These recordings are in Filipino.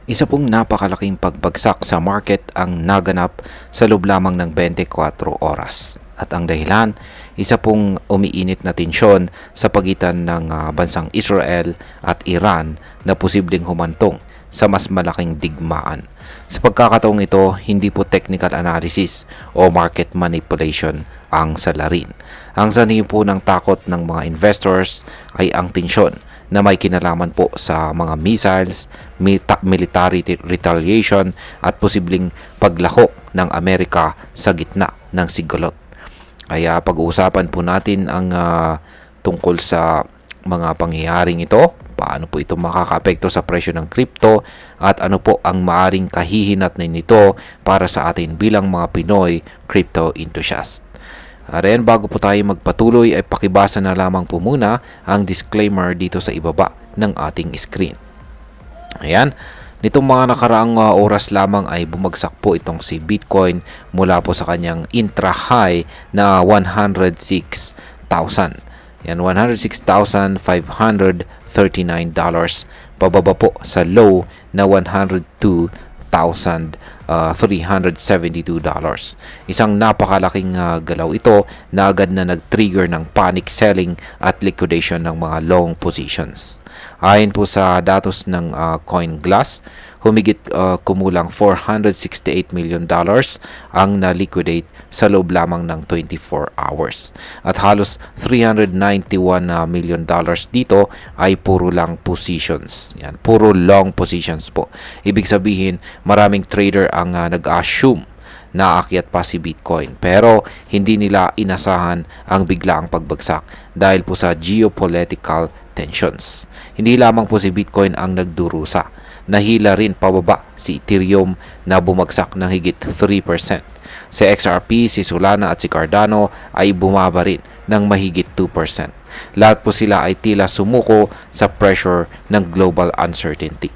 Isa pong napakalaking pagbagsak sa market ang naganap sa loob lamang ng 24 oras. At ang dahilan, isa pong umiinit na tensyon sa pagitan ng bansang Israel at Iran na posibleng humantong sa mas malaking digmaan. Sa pagkakataong ito, hindi po technical analysis o market manipulation ang salarin. Ang sanhi po ng takot ng mga investors ay ang tensyon na may kinalaman po sa mga missiles, military retaliation at posibleng paglahok ng Amerika sa gitna ng sigolot. Kaya pag-uusapan po natin ang tungkol sa mga pangyayaring ito, paano po ito makakaapekto sa presyo ng crypto at ano po ang maaring kahihinatnan nito para sa atin bilang mga Pinoy crypto enthusiast. Ren, bago po tayo magpatuloy ay pakibasa na lamang po muna ang disclaimer dito sa ibaba ng ating screen. Ayan, nitong mga nakaraang oras lamang ay bumagsak po itong si Bitcoin mula po sa kanyang intra-high na 106,000. Yan, $106,539 pababa po sa low na $102,372. Isang napakalaking galaw ito na agad na nag-trigger ng panic selling at liquidation ng mga long positions. Ayon po sa datos ng CoinGlass, humigit kumulang $468 million ang na-liquidate sa loob lamang ng 24 hours. At halos $391 million dito ay puro lang positions. Yan, puro long positions po. Ibig sabihin, maraming trader ang nag-assume na aakyat pa si Bitcoin. Pero hindi nila inasahan ang biglaang pagbagsak dahil po sa geopolitical tensions. Hindi lamang po si Bitcoin ang nagdurusa. Nahila rin pababa si Ethereum na bumagsak ng higit 3%. Si XRP, si Solana at si Cardano ay bumaba rin ng mahigit 2%. Lahat po sila ay tila sumuko sa pressure ng global uncertainty.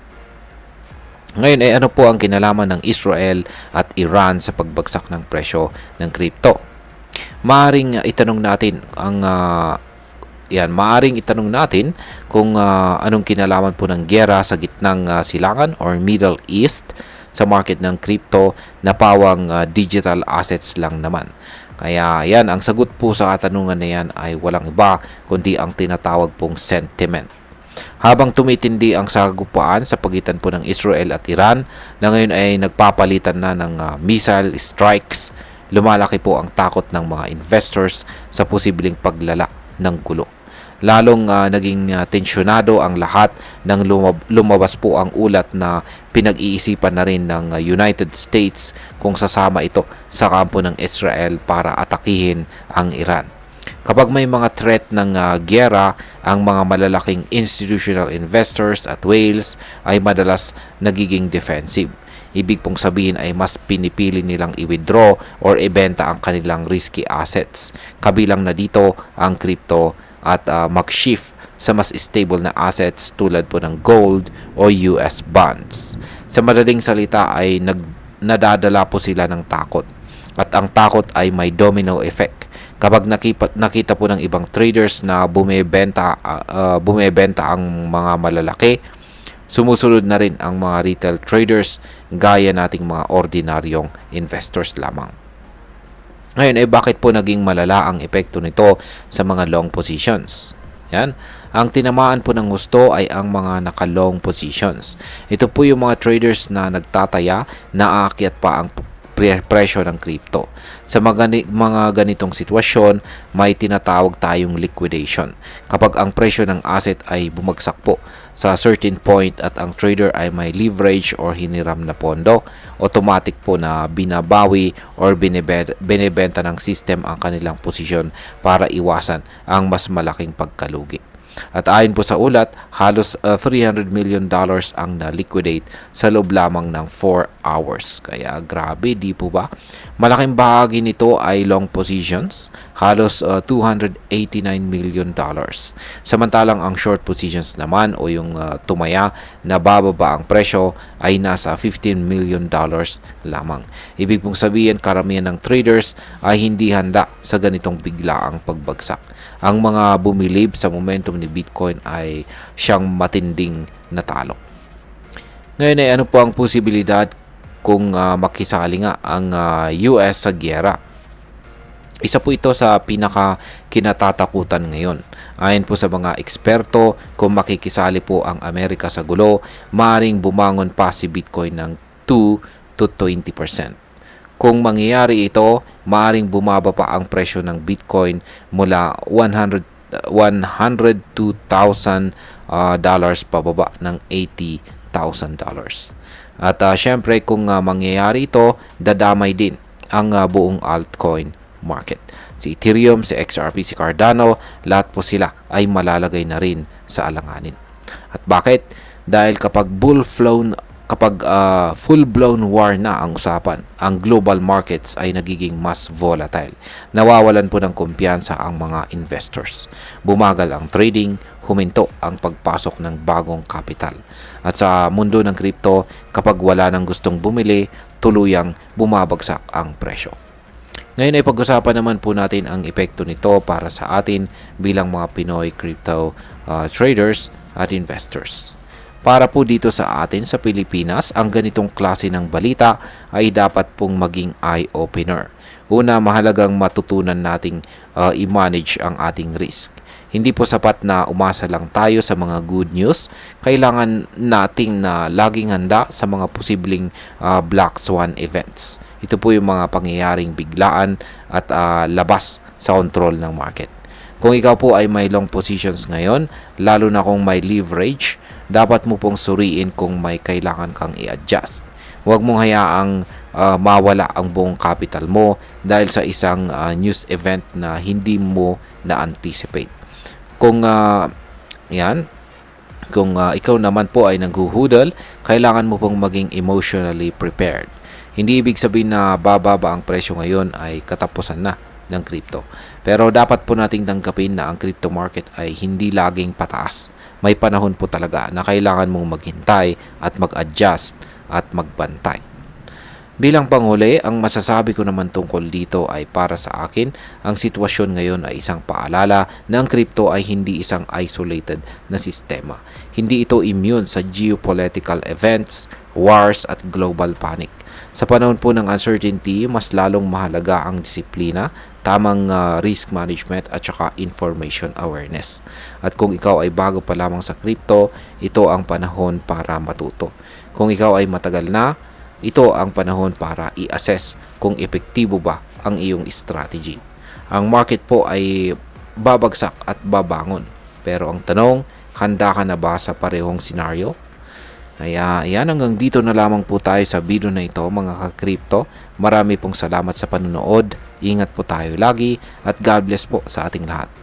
Ngayon ay ano po ang kinalaman ng Israel at Iran sa pagbagsak ng presyo ng crypto? Maaring itanong natin kung anong kinalaman po ng giyera sa gitnang silangan or Middle East sa market ng crypto na pawang digital assets lang naman. Kaya yan, ang sagot po sa katanungan na yan ay walang iba kundi ang tinatawag pong sentiment. Habang tumitindi ang sagupaan sa pagitan po ng Israel at Iran na ngayon ay nagpapalitan na ng missile strikes, lumalaki po ang takot ng mga investors sa posibleng paglala ng gulo. Lalong naging tensyonado ang lahat nang lumabas po ang ulat na pinag-iisipan na rin ng United States kung sasama ito sa kampo ng Israel para atakihin ang Iran. Kapag may mga threat ng giyera, ang mga malalaking institutional investors at whales ay madalas nagiging defensive. Ibig pong sabihin ay mas pinipili nilang i-withdraw or ibenta ang kanilang risky assets. Kabilang na dito ang crypto at mag-shift sa mas stable na assets tulad po ng gold o US bonds. Sa madaling salita ay nadadala po sila ng takot. At ang takot ay may domino effect. Kapag nakita po ng ibang traders na bumebenta ang mga malalaki, sumusunod na rin ang mga retail traders gaya nating mga ordinaryong investors lamang. Ngayon ay bakit po naging malala ang epekto nito sa mga long positions? Yan. Ang tinamaan po ng gusto ay ang mga naka-long positions. Ito po yung mga traders na nagtataya na aakyat pa ang presyo ng crypto. Sa mga ganitong sitwasyon, may tinatawag tayong liquidation. Kapag ang presyo ng asset ay bumagsak po sa certain point at ang trader ay may leverage or hiniram na pondo, automatic po na binabawi or binebenta ng system ang kanilang posisyon para iwasan ang mas malaking pagkalugi. At ayon po sa ulat, halos $300 million ang na-liquidate sa loob lamang ng 4 hours. Kaya grabe, di po ba? Malaking bahagi nito ay long positions, halos $289 million. Samantalang ang short positions naman o yung tumaya na bababa ang presyo ay nasa $15 million lamang. Ibig pong sabihin, karamihan ng traders ay hindi handa sa ganitong biglaang pagbagsak. Ang mga bumilib sa momentum ni Bitcoin ay siyang matinding natalo. Ngayon ay ano po ang posibilidad kung makisali nga ang US sa giyera? Isa po ito sa pinaka kinatatakutan ngayon. Ayon po sa mga eksperto, kung makikisali po ang Amerika sa gulo, maaaring bumangon pa si Bitcoin ng 2 to 20%. Kung mangyayari ito, maaaring bumaba pa ang presyo ng Bitcoin mula $102,000 pababa ng $80,000. At syempre kung mangyayari ito, dadamay din ang buong altcoin market. Si Ethereum, si XRP, si Cardano, lahat po sila ay malalagay na rin sa alanganin. At bakit? Dahil kapag full-blown war na ang usapan, ang global markets ay nagiging mas volatile. Nawawalan po ng kumpiyansa ang mga investors. Bumagal ang trading, huminto ang pagpasok ng bagong kapital. At sa mundo ng crypto, kapag wala nang gustong bumili, tuluyang bumabagsak ang presyo. Ngayon ay pag-usapan naman po natin ang epekto nito para sa atin bilang mga Pinoy crypto traders at investors. Para po dito sa atin sa Pilipinas, ang ganitong klase ng balita ay dapat pong maging eye-opener. Una, mahalagang matutunan nating i-manage ang ating risk. Hindi po sapat na umasa lang tayo sa mga good news. Kailangan nating na laging handa sa mga posibleng black swan events. Ito po yung mga pangyayaring biglaan at labas sa control ng market. Kung ikaw po ay may long positions ngayon, lalo na kung may leverage, dapat mo pong suriin kung may kailangan kang i-adjust. Huwag mong hayaang mawala ang buong capital mo dahil sa isang news event na hindi mo na-anticipate. Kung ikaw naman po ay naghuhudol, kailangan mo pong maging emotionally prepared. Hindi ibig sabihin na bababa ang presyo ngayon ay katapusan na ng crypto. Pero dapat po nating tanggapin na ang crypto market ay hindi laging pataas. May panahon po talaga na kailangan mong maghintay at mag-adjust at magbantay. Bilang panghuli, ang masasabi ko naman tungkol dito ay para sa akin, ang sitwasyon ngayon ay isang paalala na ang crypto ay hindi isang isolated na sistema. Hindi ito immune sa geopolitical events, wars at global panic. Sa panahon po ng uncertainty, mas lalong mahalaga ang disiplina, tamang risk management at saka information awareness. At kung ikaw ay bago pa lamang sa crypto, ito ang panahon para matuto. Kung ikaw ay matagal na, ito ang panahon para i-assess kung epektibo ba ang iyong strategy. Ang market po ay babagsak at babangon. Pero ang tanong, handa ka na ba sa parehong senaryo? Kaya yan, hanggang dito na lamang po tayo sa video na ito mga ka-crypto. Marami pong salamat sa panonood. Ingat po tayo lagi at God bless po sa ating lahat.